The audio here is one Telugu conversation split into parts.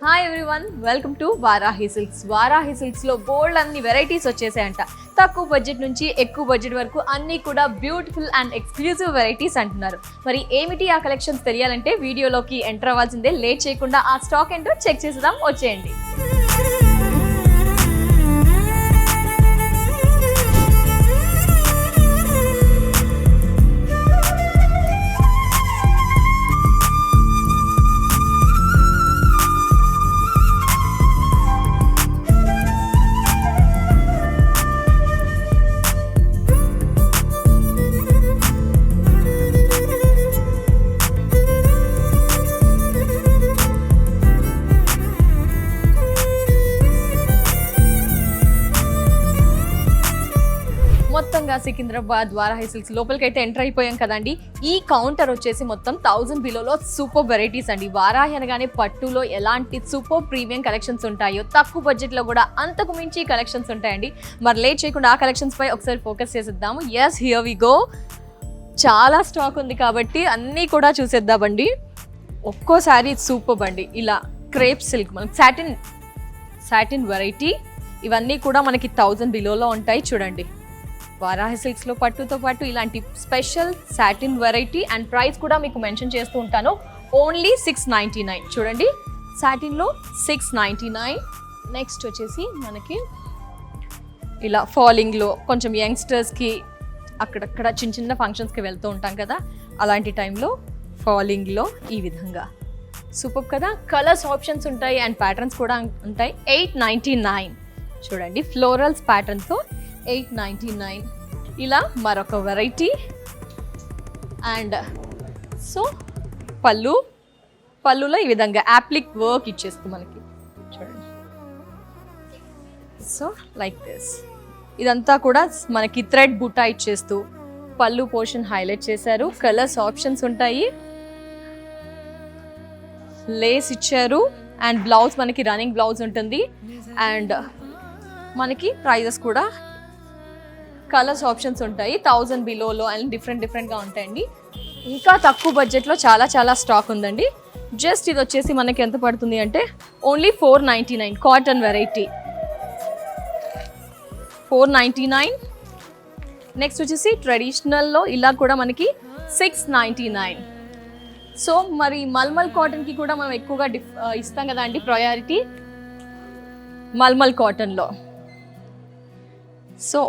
Hi everyone, welcome to Varahi silks. Varahi silks లో బోల్డ్ అన్ని వెరైటీస్ వచ్చేసాయంట. తక్కువ బడ్జెట్ నుంచి ఎక్కువ బడ్జెట్ వరకు అన్ని కూడా బ్యూటిఫుల్ అండ్ ఎక్స్క్లూజివ్ వెరైటీస్ అంటున్నారు. మరి ఏమిటి ఆ కలెక్షన్స్ తెలియాలంటే వీడియోలోకి ఎంటర్ అవ్వాల్సిందే. లేట్ చేయకుండా ఆ స్టాక్ ఏంటో చెక్ చేసేద్దాం, వచ్చేయండి. మొత్తంగా సికింద్రాబాద్ వారాహి సిల్క్స్ లోపలికి అయితే ఎంటర్ అయిపోయాం కదండి. ఈ కౌంటర్ వచ్చేసి మొత్తం 1000 బిలోలో సూపర్ వెరైటీస్ అండి. వారాహి అనగానే పట్టులో ఎలాంటి సూపర్ ప్రీమియం కలెక్షన్స్ ఉంటాయో తక్కువ బడ్జెట్లో కూడా అంతకు మించి కలెక్షన్స్ ఉంటాయండి. మరి లేట్ చేయకుండా ఆ కలెక్షన్స్ పై ఒకసారి ఫోకస్ చేసేద్దాము. Yes, here we go. చాలా స్టాక్ ఉంది కాబట్టి అన్నీ కూడా చూసేద్దామండి. ఒక్కోసారి సూపర్ అండి. ఇలా క్రేప్ సిల్క్, మనకి సాటిన్ వెరైటీ, ఇవన్నీ కూడా మనకి 1000 బిలోలో ఉంటాయి. చూడండి, వారాహి సిల్క్స్లో పట్టుతో పాటు ఇలాంటి special satin variety and price కూడా మీకు మెన్షన్ చేస్తూ ఉంటాను. ఓన్లీ 699. చూడండి, సాటిన్లో 699. నెక్స్ట్ వచ్చేసి మనకి ఇలా ఫాలింగ్లో కొంచెం యంగ్స్టర్స్కి అక్కడక్కడ చిన్న చిన్న ఫంక్షన్స్కి వెళ్తూ ఉంటాం కదా, అలాంటి టైంలో ఫాలింగ్లో ఈ విధంగా సూపర్ కదా. కలర్స్ ఆప్షన్స్ ఉంటాయి అండ్ ప్యాటర్న్స్ కూడా ఉంటాయి. 899. చూడండి, ఫ్లోరల్స్ ప్యాటర్న్తో 899. ఇలా మరొక వెరైటీ. అండ్ సో పళ్ళులో ఈ విధంగా యాప్లిక్ వర్క్ ఇచ్చేస్తూ మనకి చూడండి. సో లైక్ దిస్, ఇదంతా కూడా మనకి థ్రెడ్ బుట్టా ఇచ్చేస్తూ పళ్ళు పోర్షన్ హైలైట్ చేశారు. కలర్స్ ఆప్షన్స్ ఉంటాయి, లేస్ ఇచ్చారు అండ్ బ్లౌజ్ మనకి రన్నింగ్ బ్లౌజ్ ఉంటుంది. అండ్ మనకి ప్రైజెస్ కూడా కలర్స్ ఆప్షన్స్ ఉంటాయి. 1000 బిలోలో అండ్ డిఫరెంట్గా ఉంటాయండి. ఇంకా తక్కువ బడ్జెట్లో చాలా స్టాక్ ఉందండి. జస్ట్ ఇది వచ్చేసి మనకి ఎంత పడుతుంది అంటే ఓన్లీ 499. Cotton variety 499. నెక్స్ట్ వచ్చేసి ట్రెడిషనల్లో ఇలా కూడా మనకి 699. సో మరి మల్మల్ కాటన్కి కూడా మనం ఎక్కువగా ఇస్తాం కదా అండి ప్రయారిటీ, మల్మల్ కాటన్లో. సో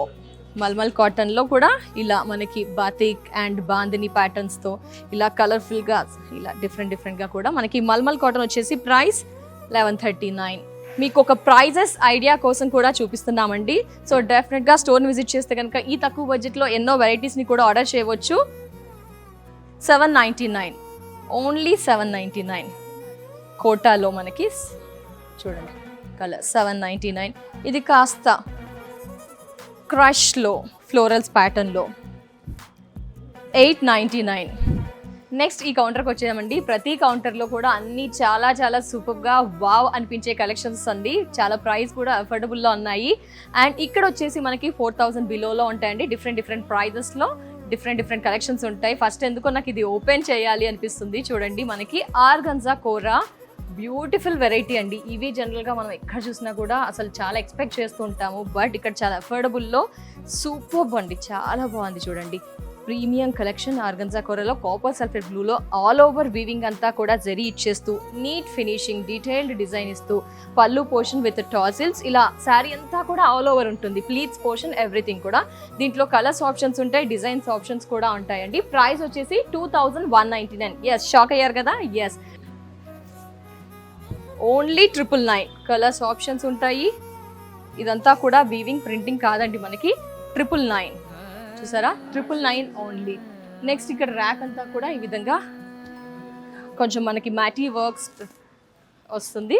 మల్మల్ కాటన్లో కూడా ఇలా మనకి బాతిక్ అండ్ బాందిని ప్యాటర్న్స్తో ఇలా కలర్ఫుల్గా ఇలా డిఫరెంట్గా కూడా మనకి మల్మల్ కాటన్ వచ్చేసి ప్రైస్ 1139. మీకు ఒక ప్రైజెస్ ఐడియా కోసం కూడా చూపిస్తున్నామండి. సో డెఫినెట్గా స్టోర్ని విజిట్ చేస్తే కనుక ఈ తక్కువ బడ్జెట్లో ఎన్నో వెరైటీస్ని కూడా ఆర్డర్ చేయవచ్చు. 799. ఓన్లీ 799. కోటాలో మనకి చూడండి కలర్ 799. ఇది కాస్త క్రష్లో ఫ్లోరల్స్ ప్యాటర్న్లో 899. నెక్స్ట్ ఈ కౌంటర్కి వచ్చేదామండి. ప్రతి కౌంటర్లో కూడా అన్నీ చాలా సూపర్గా వావ్ అనిపించే కలెక్షన్స్ అండి. చాలా ప్రైస్ కూడా అఫోర్డబుల్లో ఉన్నాయి. అండ్ ఇక్కడ వచ్చేసి మనకి 4000 బిలోలో ఉంటాయండి. డిఫరెంట్ ప్రైజెస్లో డిఫరెంట్ కలెక్షన్స్ ఉంటాయి. ఫస్ట్ ఎందుకో నాకు ఇది ఓపెన్ చేయాలి అనిపిస్తుంది. చూడండి, మనకి ఆర్గంజా కోరా బ్యూటిఫుల్ వెరైటీ అండి. ఇవి జనరల్గా మనం ఎక్కడ చూసినా కూడా అసలు చాలా ఎక్స్పెక్ట్ చేస్తూ ఉంటాము, బట్ ఇక్కడ చాలా అఫోర్డబుల్లో సూపర్ అండి. చాలా బాగుంది. చూడండి, ప్రీమియం కలెక్షన్ ఆర్గంజా కోరాలో కాపర్ సల్ఫేట్ బ్లూలో ఆల్ ఓవర్ వీవింగ్ అంతా కూడా జరీ ఇచ్చేస్తూ నీట్ ఫినిషింగ్ డీటెయిల్డ్ డిజైన్ ఇస్తూ పళ్ళు పోర్షన్ విత్ టాజిల్స్, ఇలా శారీ అంతా కూడా ఆల్ ఓవర్ ఉంటుంది. ప్లీట్స్ పోర్షన్ ఎవ్రీథింగ్ కూడా. దీంట్లో కలర్స్ ఆప్షన్స్ ఉంటాయి, డిజైన్స్ ఆప్షన్స్ కూడా ఉంటాయండి. ప్రైస్ వచ్చేసి 2199. ఎస్, షాక్ అయ్యారు కదా. Yes, only 999. కలర్స్ ఆప్షన్స్ ఉంటాయి. ఇదంతా కూడా వీవింగ్ ప్రింటింగ్ కాదండి, మనకి 999. చూసారా, 999 ఓన్లీ. నెక్స్ట్ ఇక్కడ ర్యాక్ అంతా కూడా ఈ విధంగా కొంచెం మనకి మ్యాటీ వర్క్స్ వస్తుంది.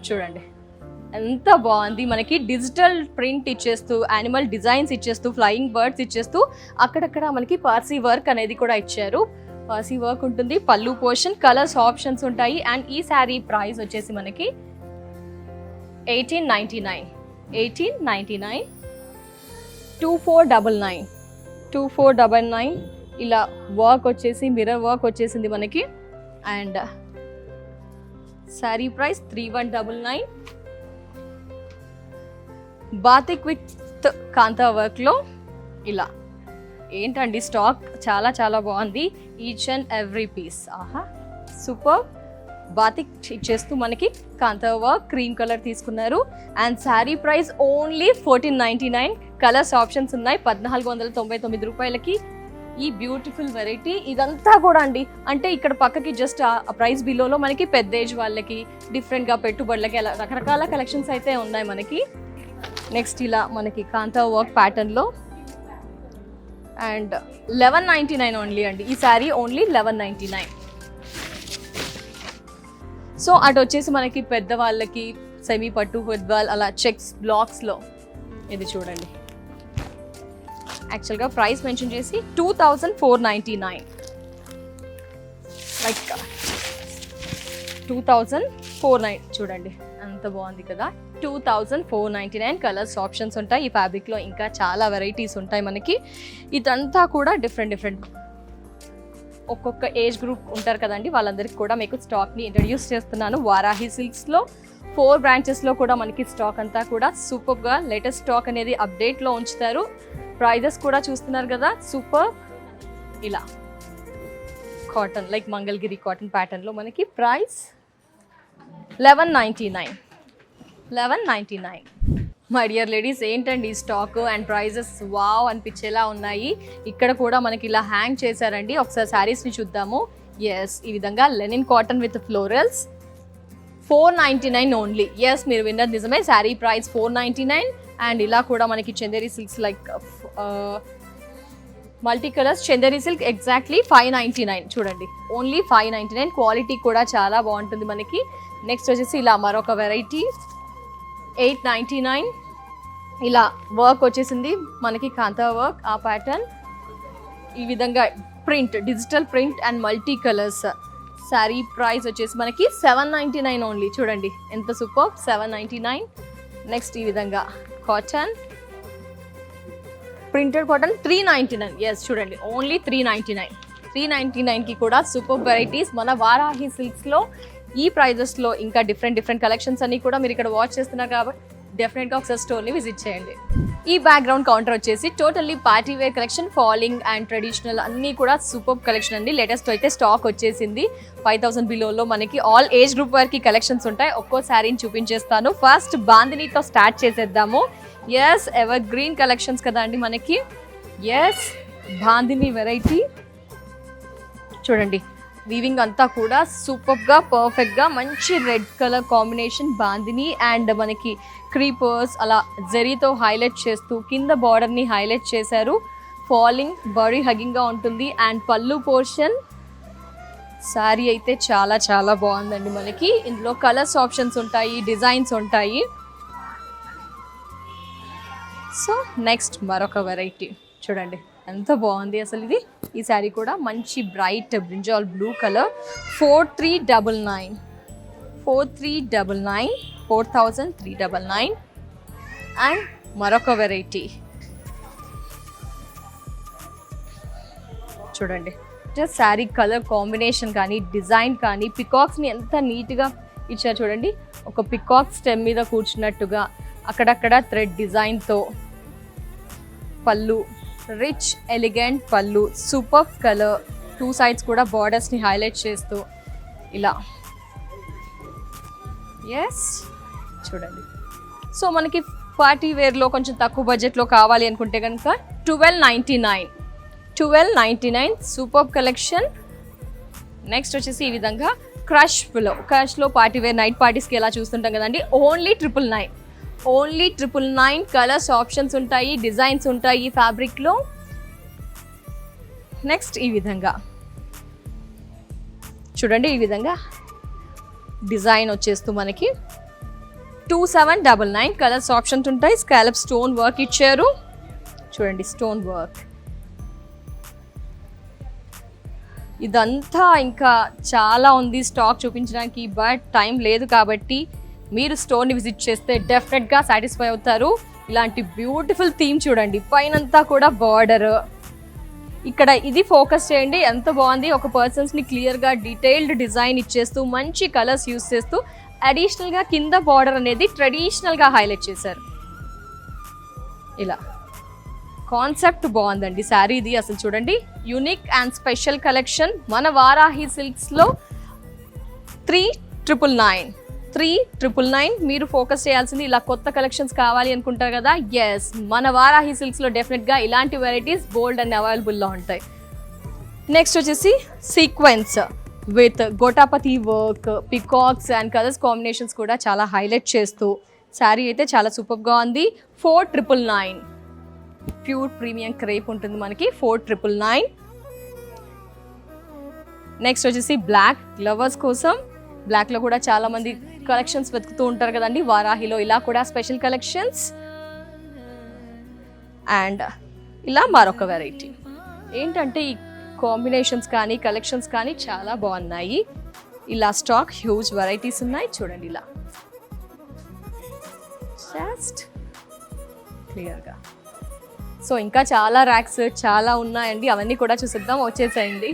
చూడండి ఎంత బాగుంది. మనకి డిజిటల్ ప్రింట్ ఇచ్చేస్తూ యానిమల్ డిజైన్స్ ఇచ్చేస్తూ ఫ్లయింగ్ బర్డ్స్ ఇచ్చేస్తూ అక్కడక్కడ మనకి పార్సీ వర్క్ అనేది కూడా ఇచ్చారు. పార్సీ వర్క్ ఉంటుంది. పళ్ళు పోర్షన్, కలర్స్ ఆప్షన్స్ ఉంటాయి. అండ్ ఈ శారీ ప్రైస్ వచ్చేసి మనకి 1899. 2499. 2499. ఇలా వర్క్ వచ్చేసి మిర్రర్ వర్క్ వచ్చేసింది మనకి. And sari price 3199. Batik with kantha వర్క్లో ఇలా ఏంటండి స్టాక్ చాలా చాలా బాగుంది. ఈచ్ అండ్ ఎవ్రీ పీస్ ఆహా సూపర్. బాతిక్ ఇచ్చేస్తూ మనకి కాంతా వర్క్ క్రీమ్ కలర్ తీసుకున్నారు. And sari price only 1499. Colours options ఉన్నాయి. 1499 రూపాయలకి ఈ బ్యూటిఫుల్ వెరైటీ. ఇదంతా కూడా అండి అంటే ఇక్కడ పక్కకి జస్ట్ ఆ ప్రైస్ బిలోలో మనకి పెద్ద ఏజ్ వాళ్ళకి డిఫరెంట్గా పెట్టుబడులకి అలా రకరకాల కలెక్షన్స్ అయితే ఉన్నాయి మనకి. నెక్స్ట్ ఇలా మనకి కాంతా వర్క్ ప్యాటర్న్లో అండ్ 1199 ఓన్లీ అండి. ఈ శారీ ఓన్లీ 1199. సో అటు వచ్చేసి మనకి పెద్దవాళ్ళకి సెమీ పట్టు ఫుట్బాల్ అలా చెక్స్ బ్లాక్స్లో ఇది చూడండి. యాక్చువల్గా ప్రైస్ మెన్షన్ చేసి 2499. లైక్ 2499 చూడండి అంత బాగుంది కదా. 2499. కలర్స్ ఆప్షన్స్ ఉంటాయి ఈ ఫ్యాబ్రిక్లో. ఇంకా చాలా వెరైటీస్ ఉంటాయి మనకి. ఇదంతా కూడా డిఫరెంట్ ఒక్కొక్క ఏజ్ గ్రూప్ ఉంటారు కదండి, వాళ్ళందరికీ కూడా మీకు స్టాక్ని ఇంట్రడ్యూస్ చేస్తున్నాను. వారాహి సిల్క్స్లో 4 బ్రాంచెస్లో కూడా మనకి స్టాక్ అంతా కూడా సూపర్గా లేటెస్ట్ స్టాక్ అనేది అప్డేట్లో ఉంచుతారు. ప్రైజెస్ కూడా చూస్తున్నారు కదా సూపర్. ఇలా కాటన్ లైక్ మంగళగిరి కాటన్ ప్యాటర్న్లో మనకి ప్రైస్ 1199. 1199. మై డియర్ లేడీస్ ఏంటండి స్టాక్ అండ్ ప్రైజెస్ వావ్ అనిపించేలా ఉన్నాయి. ఇక్కడ కూడా మనకి ఇలా హ్యాంగ్ చేశారండి. ఒకసారి శారీస్ని చూద్దాము. ఎస్ ఈ విధంగా linen cotton with florals 499 only. Yes మీరు విన్నది నిజమే. శారీ ప్రైస్ 499. అండ్ ఇలా కూడా మనకి Chanderi silks like multi colours Chanderi silk exactly 599 చూడండి. ఓన్లీ 599. క్వాలిటీ కూడా చాలా బాగుంటుంది మనకి. నెక్స్ట్ వచ్చేసి ఇలా మరొక వెరైటీ 899. ఇలా వర్క్ వచ్చేసింది మనకి కాంతా వర్క్ ఆ ప్యాటర్న్. ఈ విధంగా print digital print and multi colours. Sari price వచ్చేసి మనకి 799 ఓన్లీ. చూడండి ఎంత సూపర్. 799. నెక్స్ట్ ఈ విధంగా కాటన్ ప్రింటెడ్ కాటన్ 399. ఎస్ చూడండి ఓన్లీ 399. 399కి కూడా సూపర్ వెరైటీస్ మన వారాహి సిల్క్స్లో. ఈ ప్రైజెస్లో ఇంకా డిఫరెంట్ కలెక్షన్స్ అన్ని కూడా మీరు ఇక్కడ వాచ్ చేస్తున్నారు కాబట్టి డెఫినెట్గా ఒకసారి స్టోర్ని విజిట్ చేయండి. ఈ బ్యాక్గ్రౌండ్ కౌంటర్ వచ్చేసి totally party wear collection, falling and traditional అన్నీ కూడా సూపర్ కలెక్షన్ అండి. లేటెస్ట్ అయితే స్టాక్ వచ్చేసింది. 5000 బిలోలో మనకి ఆల్ ఏజ్ గ్రూప్ వారికి కలెక్షన్స్ ఉంటాయి. ఒక్కో శారీని చూపించేస్తాను. ఫస్ట్ బాందినీతో స్టార్ట్ చేసేద్దాము. ఎస్ ఎవర్ గ్రీన్ కలెక్షన్స్ కదా అండి మనకి. ఎస్ బాందిని వెరైటీ చూడండి. వీవింగ్ అంతా కూడా సూపర్గా పర్ఫెక్ట్గా మంచి red colour combination bandhani and మనకి క్రీపర్స్ అలా జరీతో హైలైట్ చేస్తూ కింద బార్డర్ని హైలైట్ చేశారు. ఫాలింగ్ బాడీ హగ్గింగ్గా ఉంటుంది. అండ్ పళ్ళు పోర్షన్ శారీ అయితే చాలా చాలా బాగుందండి మనకి. ఇందులో కలర్స్ ఆప్షన్స్ ఉంటాయి, డిజైన్స్ ఉంటాయి. సో నెక్స్ట్ మరొక వెరైటీ చూడండి ఎంత బాగుంది అసలు ఇది. ఈ శారీ కూడా మంచి bright brinjal blue colour 4399. 4399. 4399. And మరొక వెరైటీ చూడండి. జస్ట్ శారీ కలర్ కాంబినేషన్ కానీ డిజైన్ కానీ పికాక్స్ని ఎంత నీట్గా ఇచ్చారు చూడండి. ఒక పికాక్ స్టెమ్ మీద కూర్చున్నట్టుగా అక్కడక్కడ థ్రెడ్ డిజైన్తో పళ్ళు రిచ్ ఎలిగెంట్ పళ్ళు సూపర్ కలర్. 2 సైడ్స్ కూడా బార్డర్స్ని హైలైట్ చేస్తూ ఇలా. ఎస్ చూడండి. సో మనకి పార్టీ వేర్లో కొంచెం తక్కువ బడ్జెట్లో కావాలి అనుకుంటే కనుక 1299. 1299 సూపర్ కలెక్షన్. నెక్స్ట్ వచ్చేసి ఈ విధంగా క్రష్లో పార్టీ వేర్ నైట్ పార్టీస్కి ఎలా చూస్తుంటాం కదండి. ఓన్లీ 999. ఓన్లీ 999. కలర్స్ ఆప్షన్స్ ఉంటాయి, డిజైన్స్ ఉంటాయి ఈ ఫ్యాబ్రిక్లో. నెక్స్ట్ ఈ విధంగా చూడండి. ఈ విధంగా డిజైన్ వచ్చేస్తూ మనకి 2799. కలర్స్ ఆప్షన్స్ ఉంటాయి. స్కాలప్ స్టోన్ వర్క్ ఇచ్చారు చూడండి. స్టోన్ వర్క్ ఇదంతా ఇంకా చాలా ఉంది స్టాక్ చూపించడానికి. బట్ టైం లేదు కాబట్టి మీరు స్టోర్ని విజిట్ చేస్తే డెఫినెట్గా సాటిస్ఫై అవుతారు. ఇలాంటి బ్యూటిఫుల్ థీమ్ చూడండి. పైనంతా కూడా బార్డర్ ఇక్కడ ఇది ఫోకస్ చేయండి, ఎంత బాగుంది. ఒక పర్సన్స్ని క్లియర్గా డీటెయిల్డ్ డిజైన్ ఇచ్చేస్తూ మంచి కలర్స్ యూస్ చేస్తూ అడిషనల్గా కింద బార్డర్ అనేది ట్రెడిషనల్గా హైలైట్ చేశారు. ఇలా కాన్సెప్ట్ బాగుందండి శారీ ఇది. అసలు చూడండి, యూనిక్ అండ్ స్పెషల్ కలెక్షన్ మన వారాహి సిల్క్స్లో 3,999 మీరు ఫోకస్ చేయాల్సింది. ఇలా కొత్త కలెక్షన్స్ కావాలి అనుకుంటారు కదా, ఎస్ మన వారాహి సిల్క్స్లో డెఫినెట్గా ఇలాంటి వెరైటీస్ బోల్డ్ అండ్ అవైలబుల్లో ఉంటాయి. నెక్స్ట్ వచ్చేసి sequence with gota patti work, peacocks and colours combinations కూడా చాలా హైలైట్ చేస్తూ శారీ అయితే చాలా సూపర్గా ఉంది. 4,999 ప్యూర్ ప్రీమియం క్రేప్ ఉంటుంది మనకి. 4,999. నెక్స్ట్ వచ్చేసి బ్లాక్ లవర్స్ కోసం, బ్లాక్లో కూడా చాలా మంది కలెక్షన్స్ వెతుకుతూ ఉంటారు కదండి వారాహిలో. ఇలా కూడా స్పెషల్ కలెక్షన్స్. అండ్ ఇలా మరొక వెరైటీ ఏంటంటే ఈ కాంబినేషన్స్ కానీ కలెక్షన్స్ కానీ చాలా బాగున్నాయి. ఇలా స్టాక్ హ్యూజ్ వెరైటీస్ ఉన్నాయి చూడండి. ఇలా జస్ట్ క్లియర్గా. సో ఇంకా చాలా ర్యాక్స్ చాలా ఉన్నాయండి, అవన్నీ కూడా చూసిద్దాం, వచ్చేసేయండి.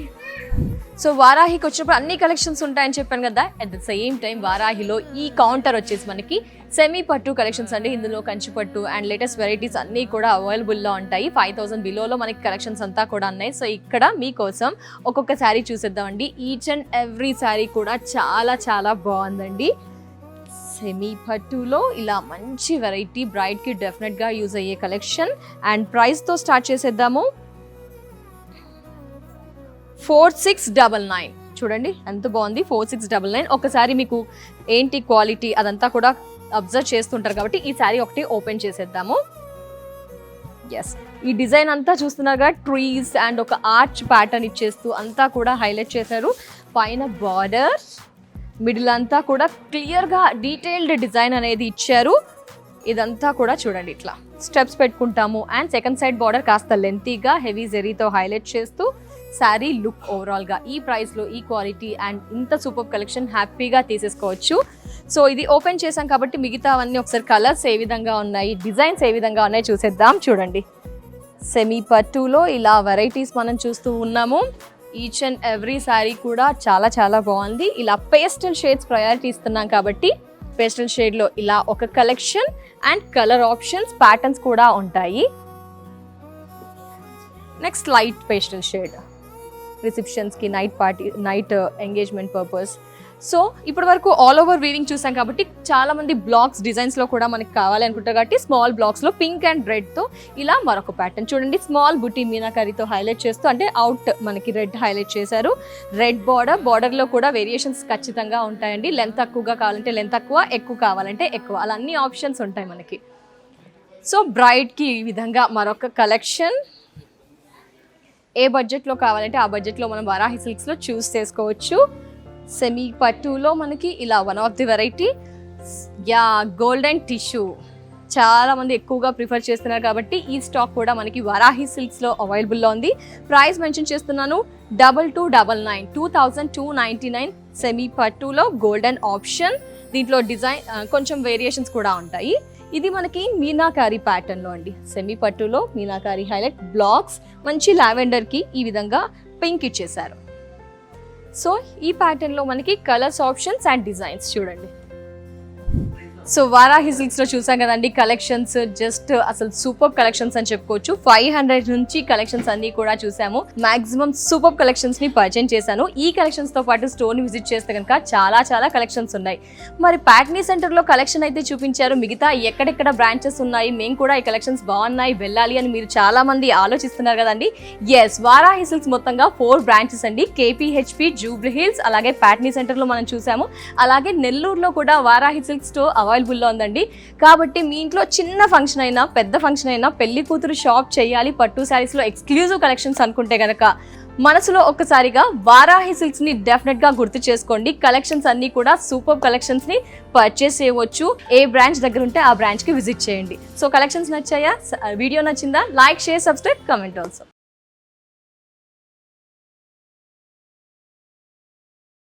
సో వారాహికి వచ్చినప్పుడు అన్ని కలెక్షన్స్ ఉంటాయని చెప్పాను కదా. అట్ ద సేమ్ టైం వారాహిలో ఈ కౌంటర్ వచ్చేసి మనకి సెమీ పట్టు కలెక్షన్స్ అండి. ఇందులో కంచి పట్టు అండ్ లేటెస్ట్ వెరైటీస్ అన్నీ కూడా అవైలబుల్లో ఉంటాయి. 5,000 బిలోలో మనకి కలెక్షన్స్ అంతా కూడా ఉన్నాయి. సో ఇక్కడ మీకోసం ఒక్కొక్క శారీ చూసేద్దామండి. ఈచ్ అండ్ ఎవ్రీ శారీ కూడా చాలా చాలా బాగుందండి. సెమీ పట్టులో ఇలా మంచి వెరైటీ, బ్రైడ్కి డెఫినెట్గా యూజ్ అయ్యే కలెక్షన్. అండ్ ప్రైస్తో స్టార్ట్ చేసేద్దాము. 4,699 చూడండి ఎంత బాగుంది. 4,699. ఒకసారి మీకు ఏంటి క్వాలిటీ అదంతా కూడా అబ్జర్వ్ చేస్తుంటారు కాబట్టి ఈ శారీ ఒకటి ఓపెన్ చేసేద్దాము. ఎస్, ఈ డిజైన్ అంతా చూస్తున్నారుగా, ట్రీస్ అండ్ ఒక ఆర్చ్ ప్యాటర్న్ ఇచ్చేస్తూ అంతా కూడా హైలైట్ చేశారు. పైన బార్డర్, మిడిల్ అంతా కూడా క్లియర్గా డీటెయిల్డ్ డిజైన్ అనేది ఇచ్చారు. ఇదంతా కూడా చూడండి ఇట్లా స్టెప్స్ పెట్టుకుంటాము. అండ్ సెకండ్ సైడ్ బార్డర్ కాస్త లెంతీగా హెవీ జెరీతో హైలైట్ చేస్తూ శారీ లుక్ ఓవరాల్గా ఈ ప్రైస్లో ఈ క్వాలిటీ అండ్ ఇంత సూపర్ కలెక్షన్ హ్యాపీగా తీసేసుకోవచ్చు. సో ఇది ఓపెన్ చేసాం కాబట్టి మిగతా అవన్నీ ఒకసారి కలర్స్ ఏ విధంగా ఉన్నాయి, డిజైన్స్ ఏ విధంగా ఉన్నాయి చూసేద్దాం. చూడండి, సెమీ పట్టులో ఇలా వెరైటీస్ మనం చూస్తూ ఉన్నాము. ఈచ్ అండ్ ఎవ్రీ శారీ కూడా చాలా చాలా బాగుంది. ఇలా పేస్టల్ షేడ్స్ ప్రయారిటీ ఇస్తున్నాం కాబట్టి పేస్టల్ షేడ్లో ఇలా ఒక collection and colour options patterns కూడా ఉంటాయి. నెక్స్ట్ లైట్ పేస్టల్ షేడ్, రిసెప్షన్స్కి, night party, night engagement purpose. So ఇప్పటి వరకు ఆల్ ఓవర్ వీవింగ్ చూసాం కాబట్టి చాలా మంది బ్లాక్స్ డిజైన్స్లో కూడా మనకి కావాలి అనుకుంటారు కాబట్టి స్మాల్ బ్లాక్స్లో పింక్ అండ్ రెడ్తో ఇలా మరొక ప్యాటర్న్ చూడండి. స్మాల్ బుటీ మీనాకరీతో హైలైట్ చేస్తూ అంటే అవుట్ మనకి రెడ్ హైలైట్ చేశారు. రెడ్ బార్డర్లో కూడా వేరియేషన్స్ ఖచ్చితంగా ఉంటాయండి. లెంత్ తక్కువగా కావాలంటే లెంత్ తక్కువ, ఎక్కువ కావాలంటే ఎక్కువ, అలా అన్ని ఆప్షన్స్ ఉంటాయి మనకి. సో బ్రైడ్కి ఈ విధంగా మరొక కలెక్షన్. ఏ బడ్జెట్లో కావాలంటే ఆ బడ్జెట్లో మనం వారాహి సిల్క్స్లో చూస్ చేసుకోవచ్చు. సెమీ పట్టులో మనకి ఇలా one of the variety golden tissue చాలా మంది ఎక్కువగా ప్రిఫర్ చేస్తున్నారు కాబట్టి ఈ స్టాక్ కూడా మనకి వారాహి సిల్క్స్లో అవైలబుల్లో ఉంది. ప్రైస్ మెన్షన్ చేస్తున్నాను 2,299, 2,299 సెమీ పట్టులో గోల్డెన్ ఆప్షన్. దీంట్లో డిజైన్ కొంచెం వేరియేషన్స్ కూడా ఉంటాయి. ఇది మనకి మీనాకారి ప్యాటర్న్లో అండి. సెమీ పట్టులో మీనాకారి హైలైట్, బ్లాక్స్ మంచి లావెండర్కి ఈ విధంగా పింక్ ఇచ్చేసారు. సో ఈ ప్యాటర్న్లో మనకి కలర్స్ ఆప్షన్స్ అండ్ డిజైన్స్ చూడండి. సో వారాహి సిల్క్స్లో చూసాం కదండి కలెక్షన్స్, జస్ట్ అసలు సూపర్ కలెక్షన్స్ అని చెప్పుకోవచ్చు. 500 నుంచి కలెక్షన్స్ అన్ని కూడా చూసాము. మాక్సిమం సూపర్ కలెక్షన్స్ ని పర్చేజ్ చేశాను. ఈ కలెక్షన్స్ తో పాటు స్టోర్ ని విజిట్ చేస్తే కనుక చాలా చాలా కలెక్షన్స్ ఉన్నాయి. మరి ప్యాట్నీ సెంటర్ లో కలెక్షన్ అయితే చూపించారు, మిగతా ఎక్కడెక్కడ బ్రాంచెస్ ఉన్నాయి, మేము కూడా ఈ కలెక్షన్స్ బాగున్నాయి వెళ్ళాలి అని మీరు చాలా మంది ఆలోచిస్తున్నారు కదండి. ఎస్, వారాహి సిల్క్స్ మొత్తంగా 4 బ్రాంచెస్ అండి. కేపీహెచ్పి, జూబ్లీ హిల్స్, అలాగే ప్యాట్నీ సెంటర్ లో మనం చూసాము. అలాగే నెల్లూరులో కూడా వారాహి సిల్క్ స్టోర్ అవైలబుల్లో ఉందండి. కాబట్టి మీ ఇంట్లో చిన్న ఫంక్షన్ అయినా పెద్ద ఫంక్షన్ అయినా పెళ్లి కూతురు షాప్ చేయాలి పట్టు శారీస్ లో ఎక్స్క్లూజివ్ కలెక్షన్స్ అనుకుంటే గనక మనసులో ఒక్కసారిగా వారాహి సిల్క్స్ ని డెఫినెట్ గా గుర్తు చేసుకోండి. కలెక్షన్స్ అన్ని కూడా సూపర్ కలెక్షన్స్ ని పర్చేస్ చేయవచ్చు. ఏ బ్రాంచ్ దగ్గర ఉంటే ఆ బ్రాంచ్ కి విజిట్ చేయండి. సో కలెక్షన్స్ నచ్చాయా? వీడియో నచ్చిందా? Like, share, subscribe, comment also.